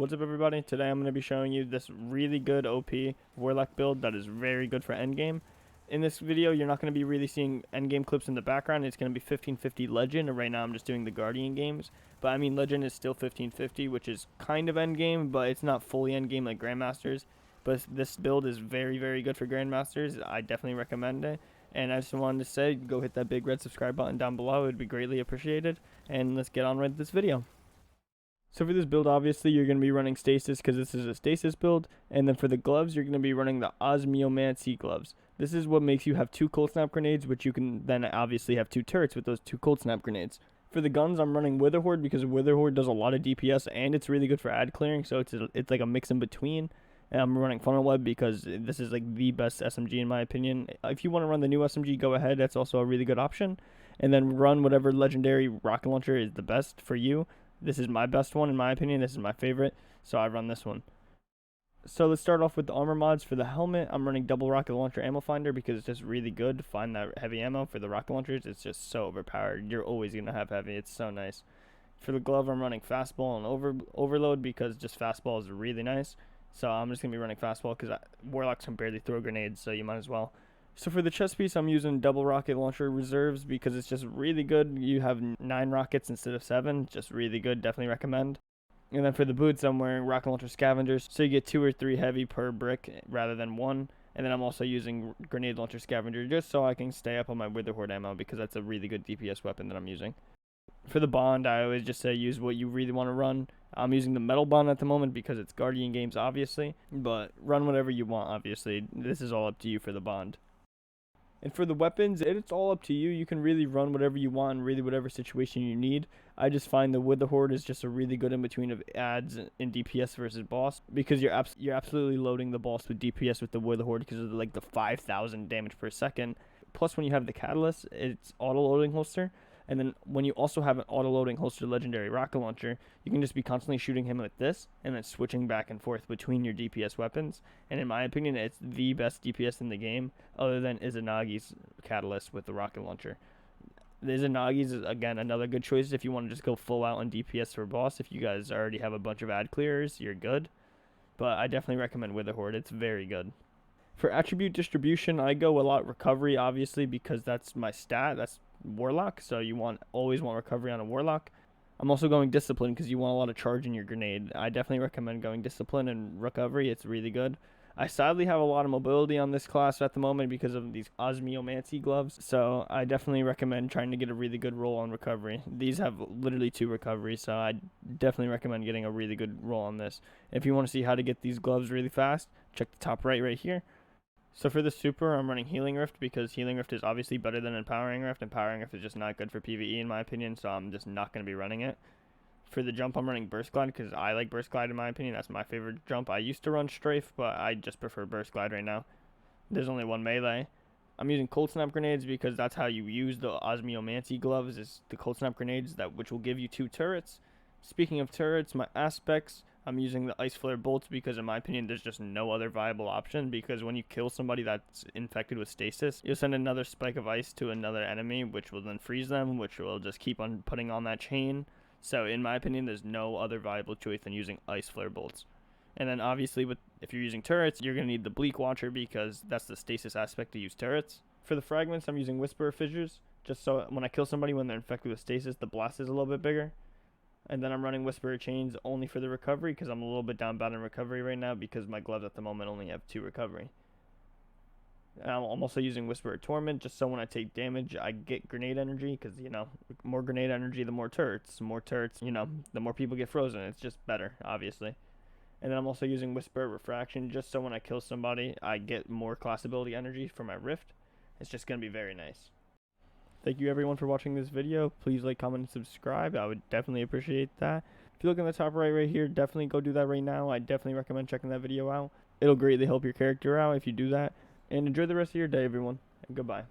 What's up everybody, today I'm going to be showing you this really good OP Warlock build that is very good for endgame. In this video you're not going to be really seeing endgame clips in the background, it's going to be 1550 Legend, and right now I'm just doing the Guardian games. But I mean Legend is still 1550, which is kind of endgame, but it's not fully endgame like Grandmasters. But this build is very good for Grandmasters, I definitely recommend it. And I just wanted to say, go hit that big red subscribe button down below, it would be greatly appreciated. And let's get on with this video. So for this build, obviously, you're going to be running Stasis because this is a Stasis build. And then for the gloves, you're going to be running the Osmiomancy gloves. This is what makes you have 2 cold snap grenades, which you can then obviously have 2 turrets with those 2 cold snap grenades. For the guns, I'm running Witherhoard because Witherhoard does a lot of DPS and it's really good for ad clearing. So it's like a mix in between. And I'm running Funnel Web because this is like the best SMG in my opinion. If you want to run the new SMG, go ahead. That's also a really good option. And then run whatever legendary rocket launcher is the best for you. This is my best one in my opinion. This is my favorite, so I run this one. So let's start off with the armor mods. For the helmet, I'm running double rocket launcher ammo finder because it's just really good to find that heavy ammo. For the rocket launchers, it's just so overpowered. You're always going to have heavy. It's so nice. For the glove, I'm running fastball and overload because just fastball is really nice. So I'm just going to be running fastball because Warlocks can barely throw grenades, so you might as well. So for the chest piece, I'm using double rocket launcher reserves because it's just really good. You have 9 rockets instead of 7. Just really good. Definitely recommend. And then for the boots, I'm wearing rocket launcher scavengers. So you get 2 or 3 heavy per brick rather than 1. And then I'm also using grenade launcher scavenger just so I can stay up on my Witherhoard ammo because that's a really good DPS weapon that I'm using. For the bond, I always just say use what you really want to run. I'm using the metal bond at the moment because it's Guardian games, obviously. But run whatever you want, obviously. This is all up to you for the bond. And for the weapons, it's all up to you. You can really run whatever you want in really whatever situation you need. I just find the Witherhoard is just a really good in-between of ads in DPS versus boss because you're absolutely loading the boss with DPS with the Witherhoard because of like the 5,000 damage per second. Plus when you have the Catalyst, it's auto-loading holster. And then when you also have an auto-loading holster legendary rocket launcher, you can just be constantly shooting him with this and then switching back and forth between your DPS weapons. And in my opinion, it's the best DPS in the game other than Izanagi's Catalyst with the rocket launcher. The Izanagi's is, again, another good choice if you want to just go full out on DPS for boss. If you guys already have a bunch of ad clearers, you're good. But I definitely recommend Witherhoard. It's very good. For attribute distribution, I go a lot recovery, obviously, because that's my stat. That's Warlock, so you always want recovery on a Warlock. I'm also going discipline because you want a lot of charge in your grenade. I definitely recommend going discipline and recovery. It's really good. I sadly have a lot of mobility on this class at the moment because of these Osmiomancy gloves, so I definitely recommend trying to get a really good roll on recovery. These have literally 2 recoveries, so I definitely recommend getting a really good roll on this. If you want to see how to get these gloves really fast, check the top right here. So for the super, I'm running Healing Rift because Healing Rift is obviously better than Empowering Rift. Empowering Rift is just not good for PvE in my opinion, so I'm just not going to be running it. For the jump, I'm running Burst Glide because I like Burst Glide in my opinion. That's my favorite jump. I used to run Strafe, but I just prefer Burst Glide right now. There's only 1 melee. I'm using Cold Snap Grenades because that's how you use the Osmiomancy gloves, is the Cold Snap Grenades, which will give you 2 turrets. Speaking of turrets, my aspects, I'm using the Ice Flare Bolts because in my opinion there's just no other viable option, because when you kill somebody that's infected with Stasis, you'll send another spike of ice to another enemy, which will then freeze them, which will just keep on putting on that chain. So in my opinion there's no other viable choice than using Ice Flare Bolts. And then obviously if you're using turrets, you're going to need the Bleak Watcher because that's the Stasis aspect to use turrets. For the fragments, I'm using Whisperer Fissures just so when I kill somebody when they're infected with Stasis, the blast is a little bit bigger. And then I'm running Whisperer Chains only for the recovery because I'm a little bit down bad in recovery right now because my gloves at the moment only have 2 recovery. And I'm also using Whisperer Torment just so when I take damage I get grenade energy because, you know, more grenade energy the more turrets. More turrets, you know, the more people get frozen. It's just better, obviously. And then I'm also using Whisperer Refraction just so when I kill somebody I get more class ability energy for my Rift. It's just going to be very nice. Thank you everyone for watching this video. Please like, comment, and subscribe. I would definitely appreciate that. If you look in the top right here, definitely go do that right now. I definitely recommend checking that video out. It'll greatly help your character out if you do that. And enjoy the rest of your day, everyone. And goodbye.